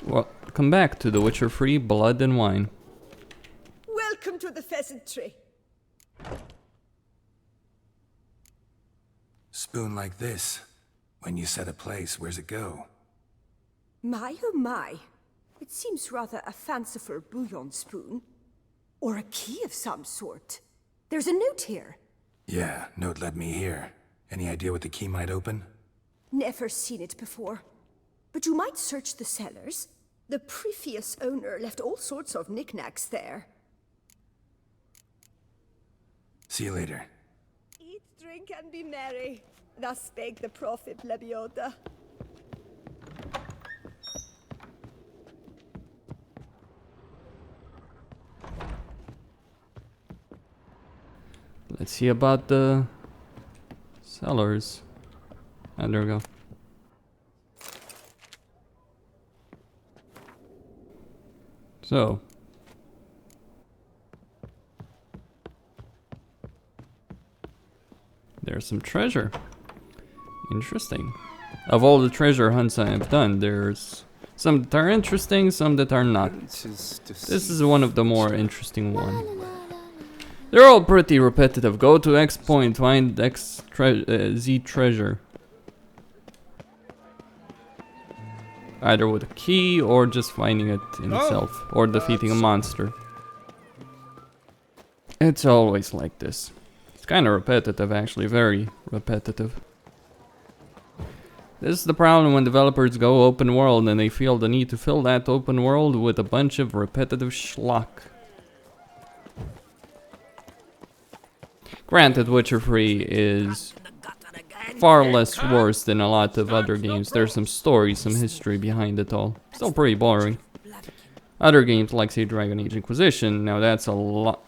Welcome back to The Witcher 3 Blood and Wine. Welcome to the pheasantry. Spoon like this. When you set a place, where's it go? My oh my. It seems rather a fanciful bouillon spoon. Or a key of some sort. There's a note here. Yeah, note led me here. Any idea what the key might open? Never seen it before. But you might search the cellars. The previous owner left all sorts of knickknacks there. See you later. Eat, drink, and be merry. Thus spake the prophet Lebioda. Let's see about the cellars. And there we go. So. There's some treasure. Interesting. Of all the treasure hunts I have done, there's some that are interesting, some that are not. This is one of the more interesting ones. They're all pretty repetitive. Go to X point, find Z treasure. Either with a key or just finding it in itself, or defeating a monster. It's always like this. It's kind of repetitive, actually, very repetitive. This is the problem when developers go open world and they feel the need to fill that open world with a bunch of repetitive schlock. Granted, Witcher 3 is far less worse than a lot of other games. There's some story, some history behind it all. Still pretty boring. Other games like, say, Dragon Age Inquisition, now that's a lot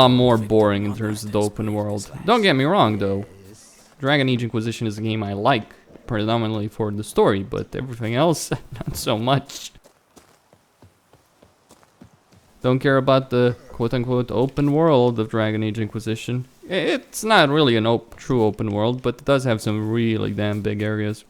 more boring in terms of the open world. Don't get me wrong, though. Dragon Age Inquisition is a game I like, predominantly for the story, but everything else, not so much. Don't care about the quote-unquote open world of Dragon Age Inquisition. It's not really a true open world, but it does have some really damn big areas.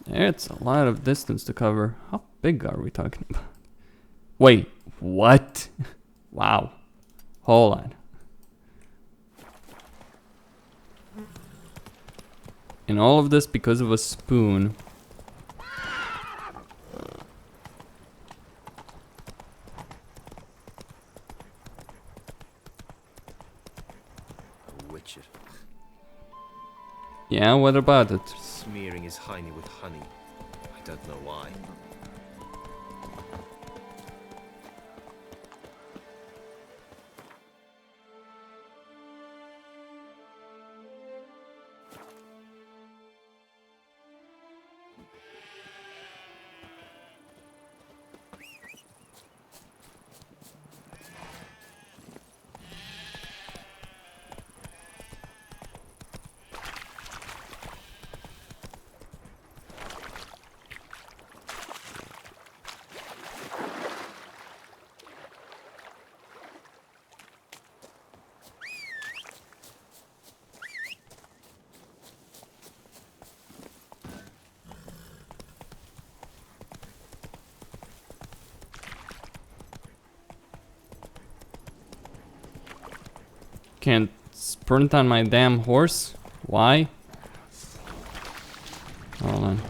It's a lot of distance to cover. How big are we talking about? Wait, what? Wow. Hold on. And all of this because of a spoon. Witcher. Yeah, what about it? Smearing his hiney with honey. I don't know why. Can't sprint on my damn horse? Why? Hold on.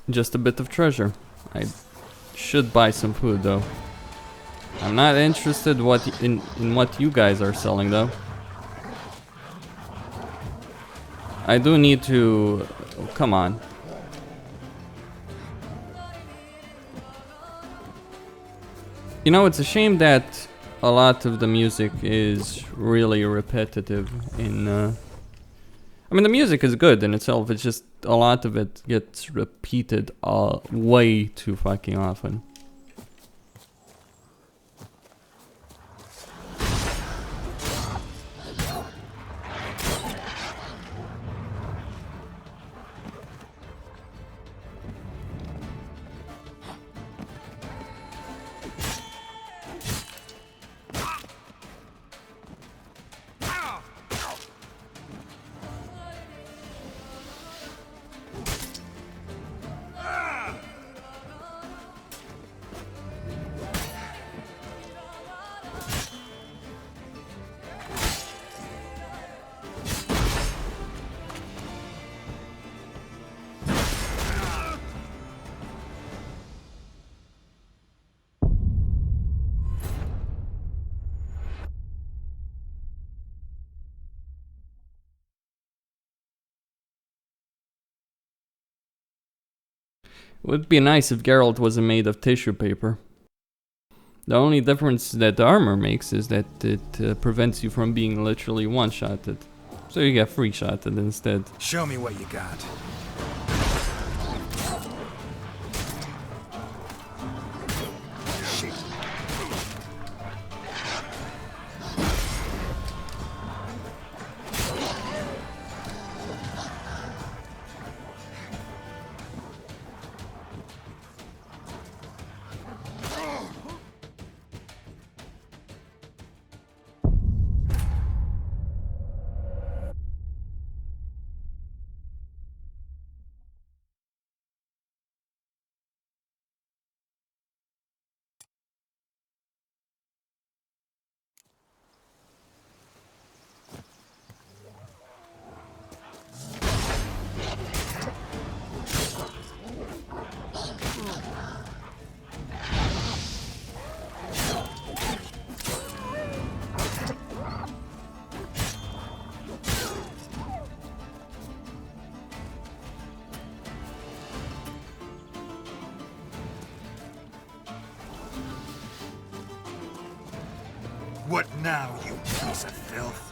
just a bit of treasure. I should buy some food though. I'm not interested in what you guys are selling though. I do need to... oh, come on. You know, it's a shame that a lot of the music is really repetitive in... I mean, the music is good in itself, it's just a lot of it gets repeated way too fucking often. It would be nice if Geralt wasn't made of tissue paper. The only difference that the armor makes is that it prevents you from being literally one-shotted. So you get free-shotted instead. Show me what you got. Shit. What now, you piece of filth?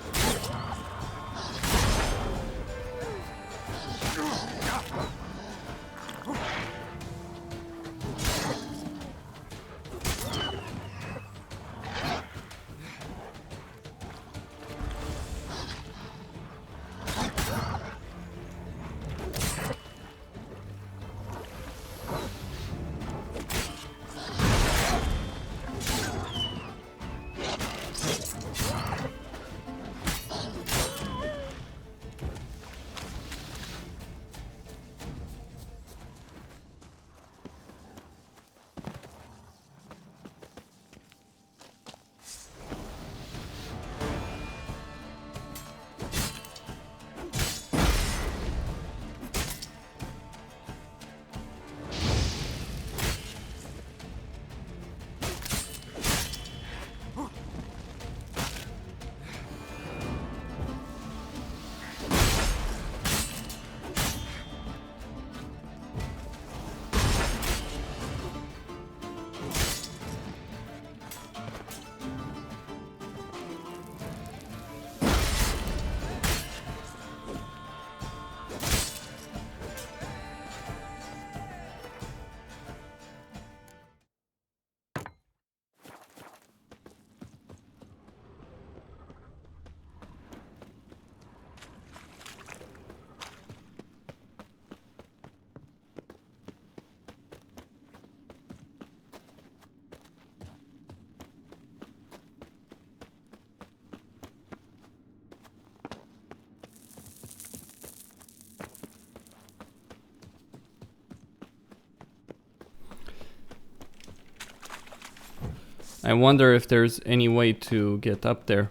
I wonder if there's any way to get up there.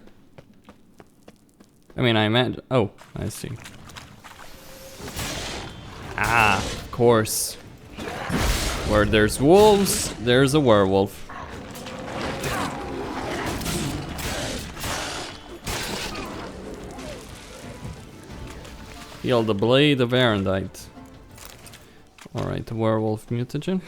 I mean, I imagine... oh, I see. Ah, of course. Where there's wolves, there's a werewolf. Heal the blade of Erendite. Alright, the werewolf mutagen.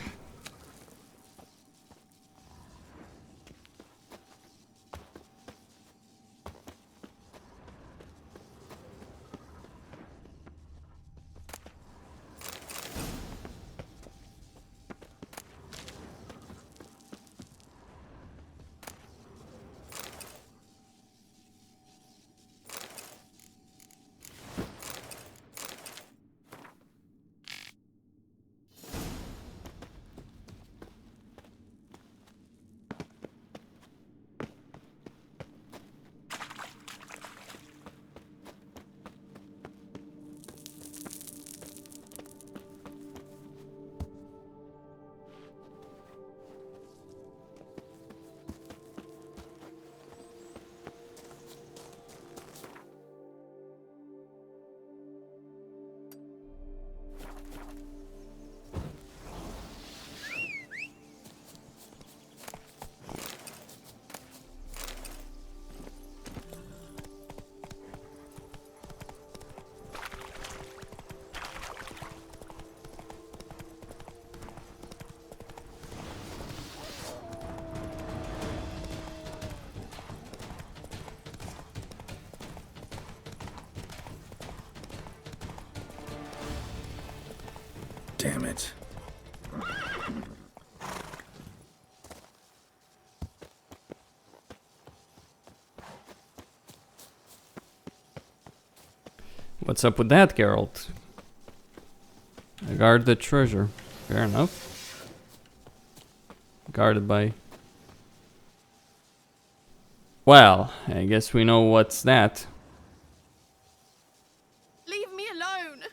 Damn it. What's up with that, Geralt? I guard the treasure. Fair enough. Guarded by... Well, I guess we know what's that. Leave me alone!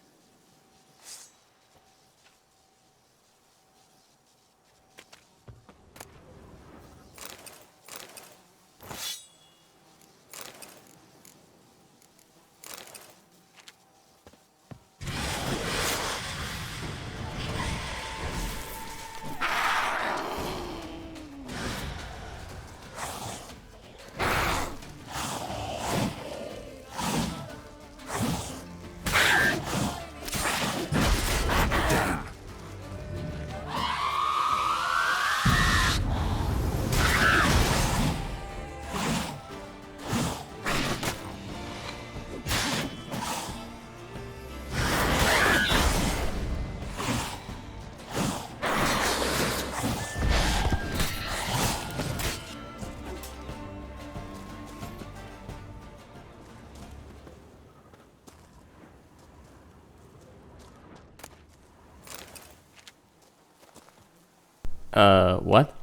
What?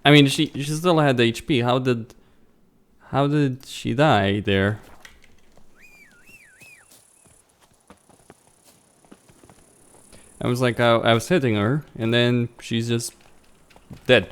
I mean, she still had HP. How did she die there? I was like, I was hitting her, and then she's just dead.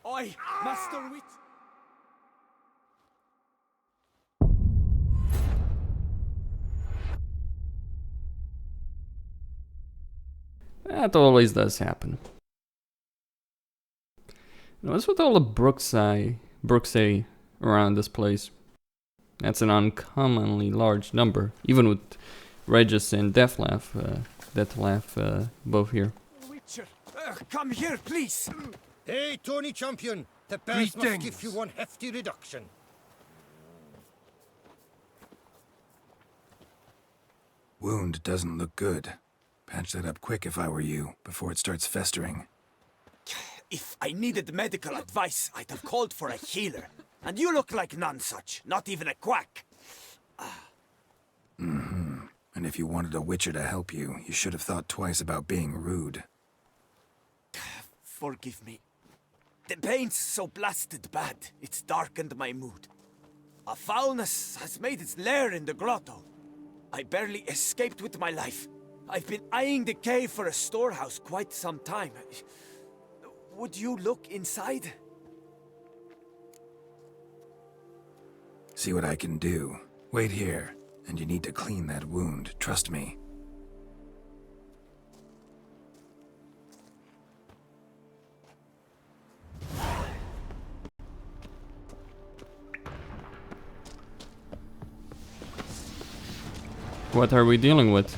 Oi, Master Wit! That always does happen. Now, what's with all the Brooksay around this place? That's an uncommonly large number, even with Regis and Deathlaugh both here. Witcher, come here, please! Hey, Tony Champion, the best must give Greetings. you one hefty reduction. Wound doesn't look good. Patch that up quick if I were you, before it starts festering. If I needed medical advice, I'd have called for a healer. And you look like none such, not even a quack. And if you wanted a Witcher to help you, you should have thought twice about being rude. Forgive me. The pain's so blasted bad, it's darkened my mood. A foulness has made its lair in the grotto. I barely escaped with my life. I've been eyeing the cave for a storehouse quite some time. Would you look inside? See what I can do. Wait here, and you need to clean that wound, trust me. What are we dealing with?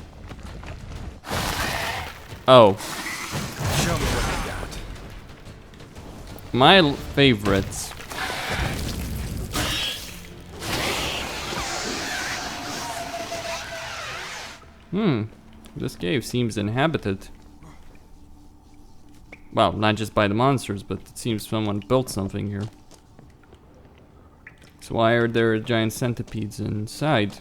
Oh. Show me what you got. My favorites. This cave seems inhabited. Well, not just by the monsters, but it seems someone built something here. So why are there giant centipedes inside?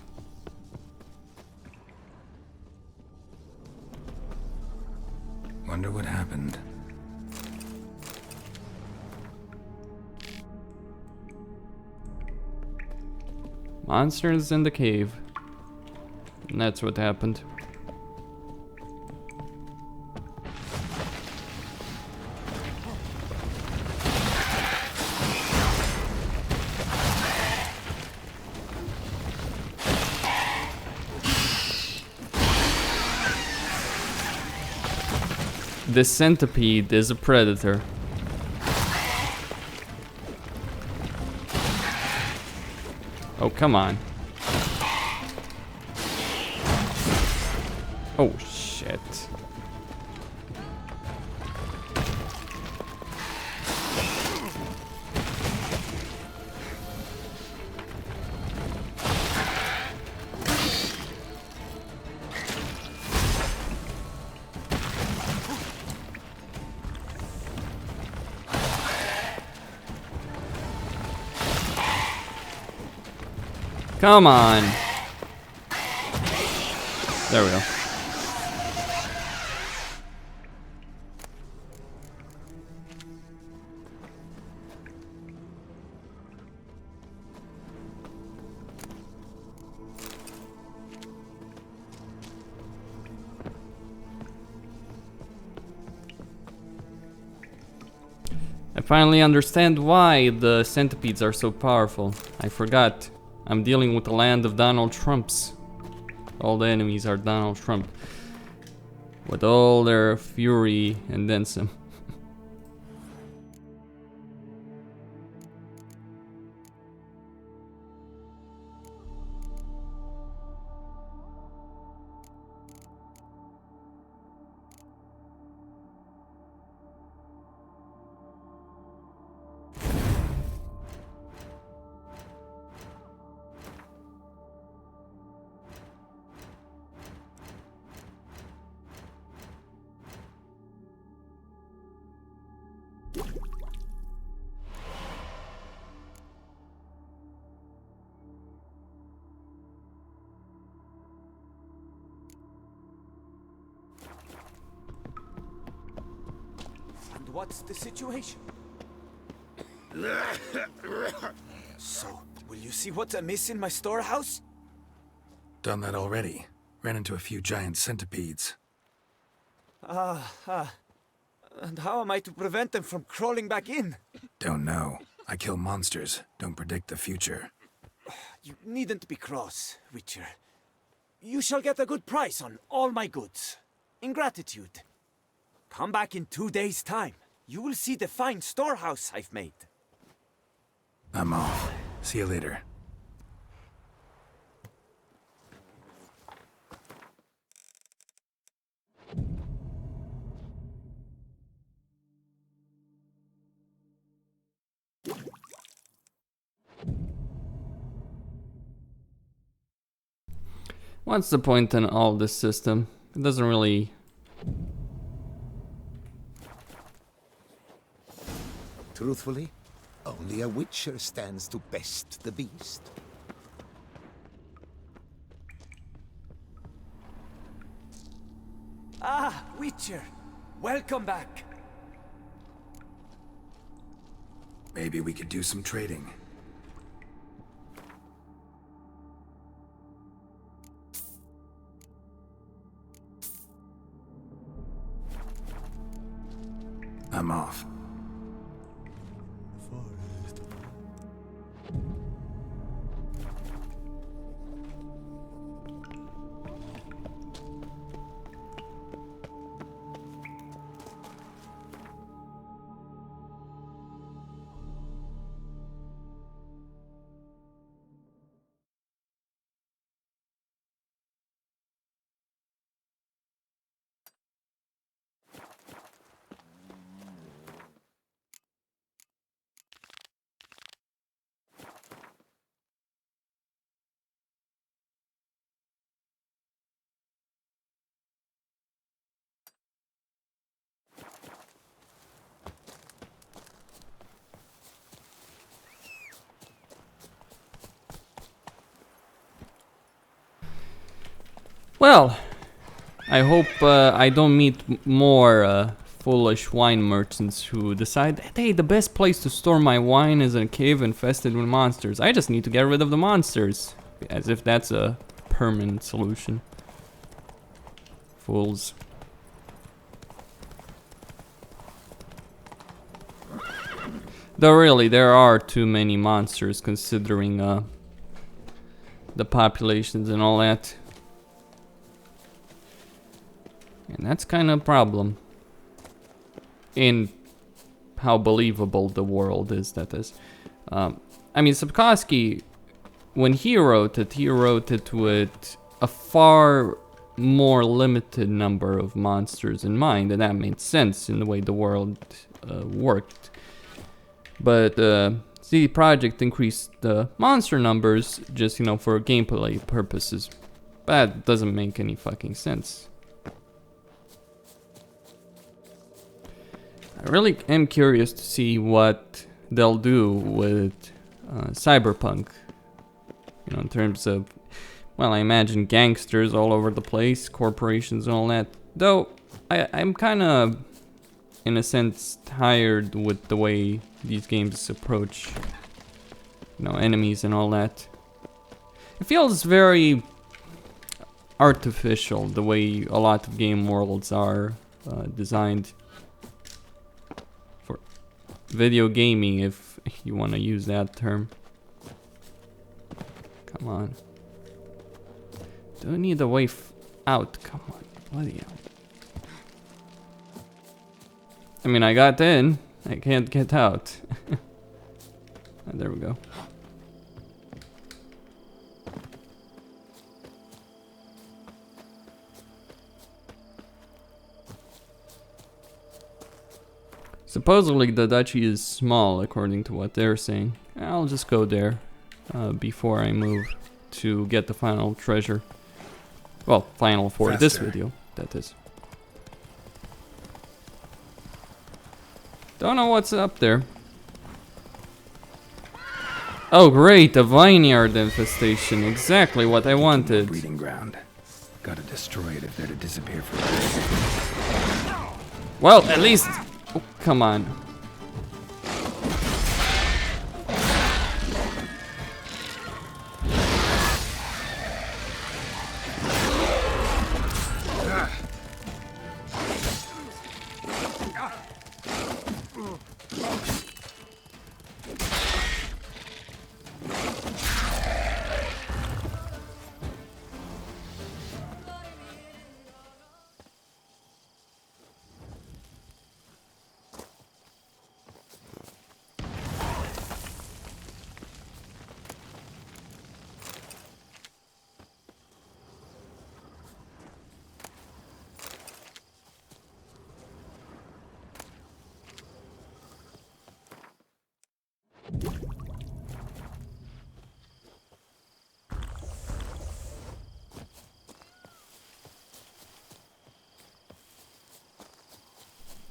Wonder what happened. Monsters in the cave. And that's what happened. This centipede is a predator. Oh, come on. Oh, shit. Come on. There we go. I finally understand why the centipedes are so powerful. I forgot. I'm dealing with the land of Donald Trumps. All the enemies are Donald Trump. With all their fury and then some. And what's the situation? So, will you see what's amiss in my storehouse? Done that already. Ran into a few giant centipedes. And how am I to prevent them from crawling back in? Don't know. I kill monsters, don't predict the future. You needn't be cross, Witcher. You shall get a good price on all my goods. In gratitude. Come back in 2 days' time. You will see the fine storehouse I've made. I'm off. See you later. What's the point in all this system? It doesn't really... Truthfully, only a witcher stands to best the beast. Ah, Witcher! Welcome back! Maybe we could do some trading. I'm off. Well, I hope I don't meet more foolish wine merchants who decide that, hey, the best place to store my wine is in a cave infested with monsters. I just need to get rid of the monsters. As if that's a permanent solution. Fools. Though really, there are too many monsters considering the populations and all that. And that's kind of a problem. In how believable the world is, that is. I mean, Sapkowski, when he wrote it with a far more limited number of monsters in mind, and that made sense in the way the world worked. But CD Projekt increased the monster numbers just, you know, for gameplay purposes. That doesn't make any fucking sense. I really am curious to see what they'll do with Cyberpunk. You know, in terms of, well, I imagine gangsters all over the place, corporations and all that. Though, I'm kind of, in a sense, tired with the way these games approach, you know, enemies and all that. It feels very artificial, the way a lot of game worlds are designed. For video gaming, if you want to use that term. Come on. Don't need a way out. Come on. Bloody hell. I mean, I got in. I can't get out. There we go. Supposedly the duchy is small, according to what they're saying. I'll just go there before I move to get the final treasure. Well, final for this video, that is. Don't know what's up there. Oh great, a vineyard infestation. Exactly what I wanted. Breeding ground. Gotta destroy it if they're to disappear for good. Well, at least... Oh, come on.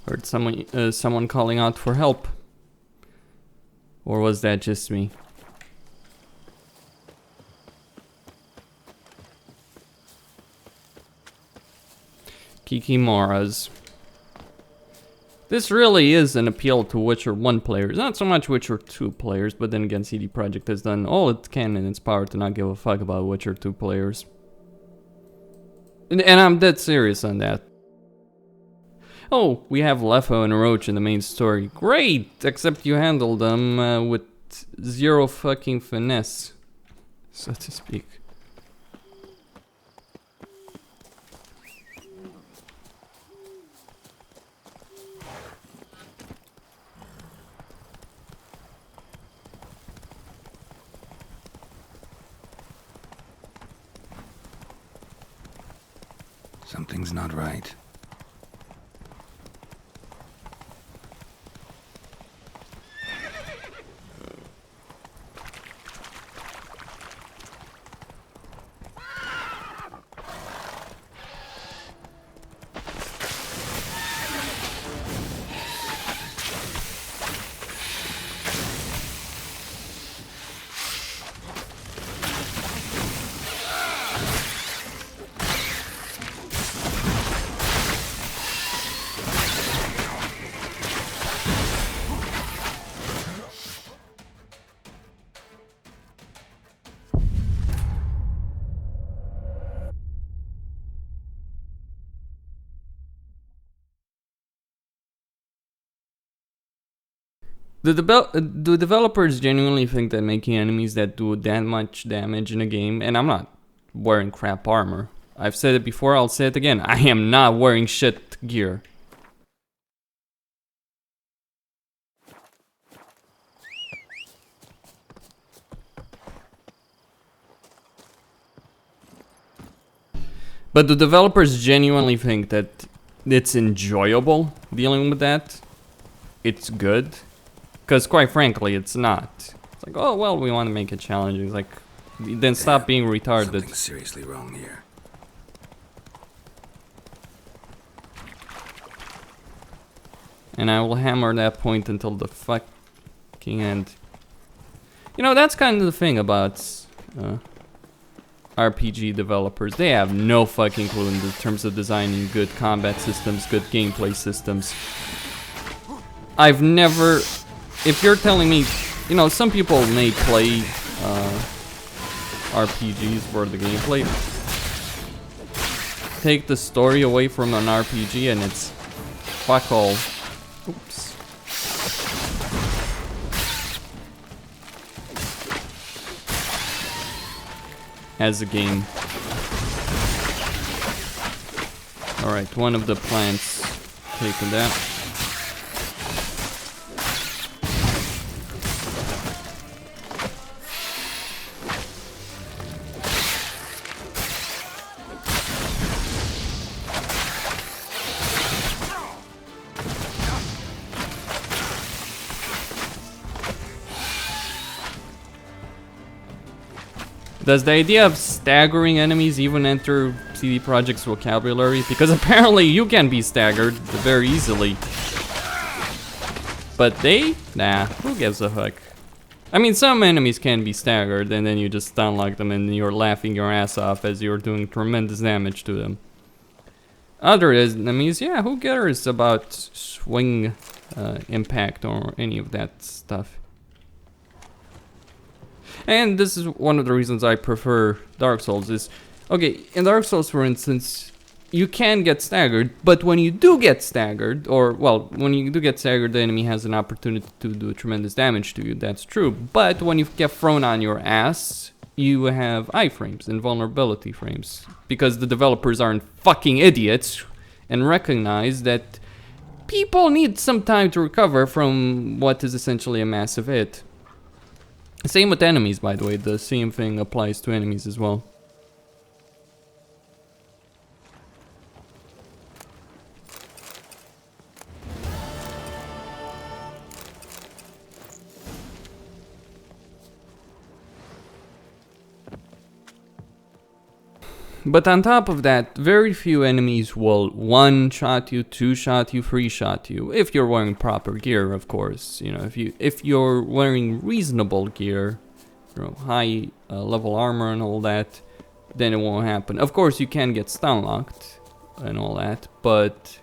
Heard someone calling out for help. Or was that just me? Kikimoras. This really is an appeal to Witcher 1 players. Not so much Witcher 2 players, but then again CD Projekt has done all it can in its power to not give a fuck about Witcher 2 players. And I'm dead serious on that. Oh, we have Lefo and Roach in the main story. Great! Except you handle them with zero fucking finesse, so to speak. Something's not right. Do developers genuinely think that making enemies that do that much damage in a game, and I'm not wearing crap armor. I've said it before, I'll say it again. I am not wearing shit gear. But do developers genuinely think that it's enjoyable dealing with that? It's good? Because quite frankly, it's not. It's like, oh, well, we want to make it challenging. It's like, then stop being retarded. Something's seriously wrong here. And I will hammer that point until the fucking end. You know, that's kind of the thing about RPG developers. They have no fucking clue in terms of designing good combat systems, good gameplay systems. I've never... If you're telling me... You know, some people may play RPGs for the gameplay. Take the story away from an RPG and it's fuck all. Oops. As a game. Alright, one of the plants taken that. Does the idea of staggering enemies even enter CD Projekt's vocabulary? Because apparently you can be staggered very easily. But they? Nah, who gives a fuck? I mean, some enemies can be staggered and then you just stun lock them and you're laughing your ass off as you're doing tremendous damage to them. Other enemies, yeah, who cares about swing impact or any of that stuff? And this is one of the reasons I prefer Dark Souls is, okay, in Dark Souls for instance, you can get staggered, but when you do get staggered, or, well, when you do get staggered, the enemy has an opportunity to do tremendous damage to you, that's true. But when you get thrown on your ass, you have iframes, invulnerability frames. Because the developers aren't fucking idiots and recognize that people need some time to recover from what is essentially a massive hit. Same with enemies, by the way, the same thing applies to enemies as well. But on top of that, very few enemies will one-shot you, two-shot you, three-shot you. If you're wearing proper gear, of course. You know, if you're wearing reasonable gear, you know, high level armor and all that, then it won't happen. Of course, you can get stun locked and all that, but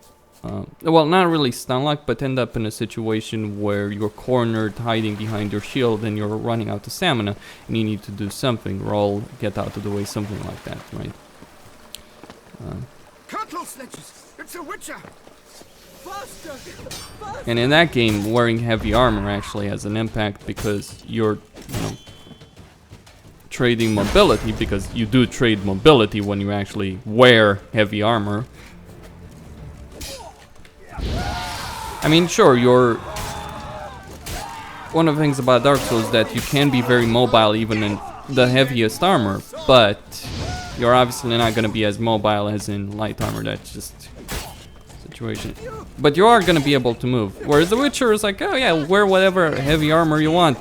well, not really stun locked, but end up in a situation where you're cornered, hiding behind your shield, and you're running out of stamina, and you need to do something, roll, get out of the way, something like that, right? Cattle snatchers! It's a witcher! And in that game, wearing heavy armor actually has an impact because you're, trading mobility, because you do trade mobility when you actually wear heavy armor. I mean, sure, one of the things about Dark Souls is that you can be very mobile even in the heaviest armor, but you're obviously not going to be as mobile as in light armor. That's just situation. But you are going to be able to move. Whereas The Witcher is like, oh yeah, wear whatever heavy armor you want.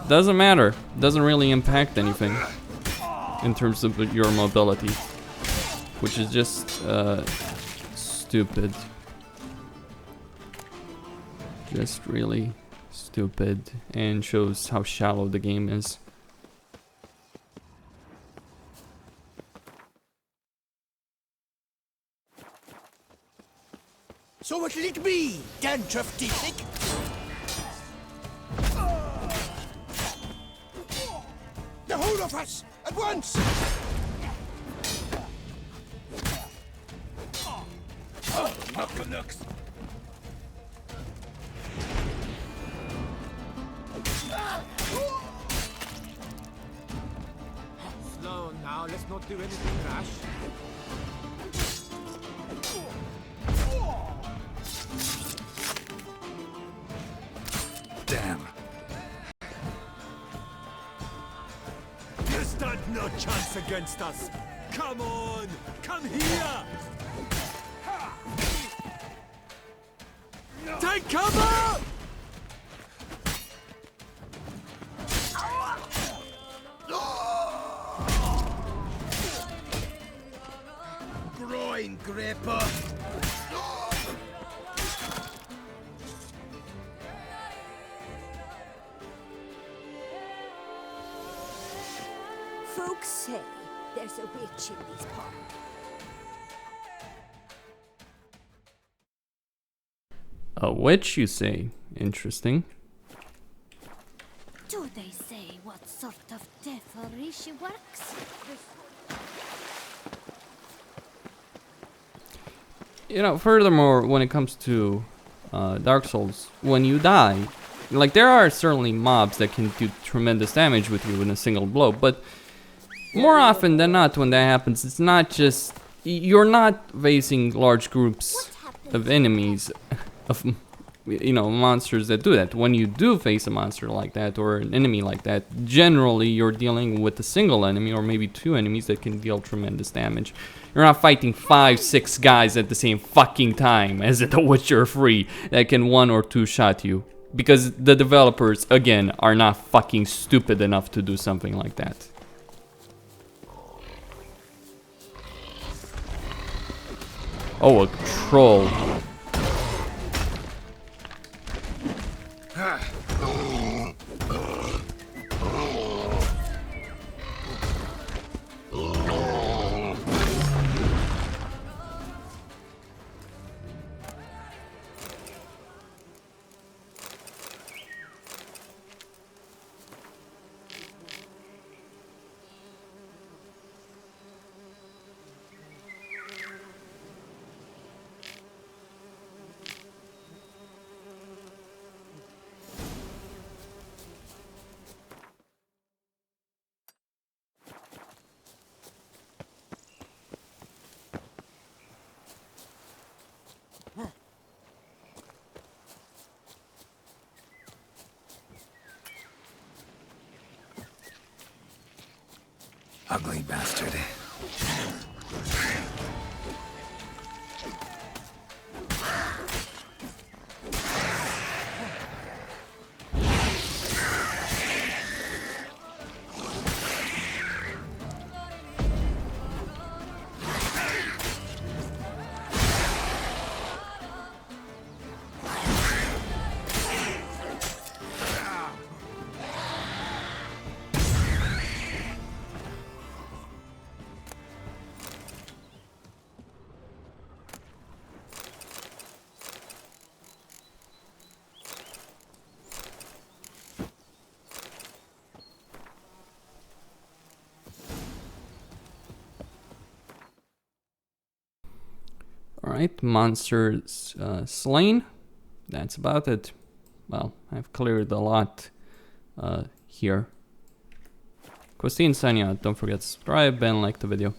Doesn't matter. Doesn't really impact anything in terms of your mobility, which is just stupid. Just really stupid, and shows how shallow the game is. So what'll it be, Gantruff Tiefik? The whole of us, at once! Oh, Knucklenooks! Slow now, let's not do anything rash. Damn. You stand no chance against us. Come on, come here. Take cover! Groin gripper! Folks say there's a witch in these parts. A witch, you say? Interesting. Do they say what sort of devilry she works? Furthermore, when it comes to Dark Souls, when you die, like, there are certainly mobs that can do tremendous damage with you in a single blow, but more often than not, when that happens, it's not just, you're not facing large groups of enemies, of monsters that do that. When you do face a monster like that or an enemy like that, generally you're dealing with a single enemy or maybe two enemies that can deal tremendous damage. You're not fighting 5-6 guys at the same fucking time as in The Witcher 3 that can one or two shot you, because the developers, again, are not fucking stupid enough to do something like that. Oh, a troll. Ugly bastard. Alright, monsters slain. That's about it. Well, I've cleared a lot here. Christine signing out. Don't forget to subscribe and like the video.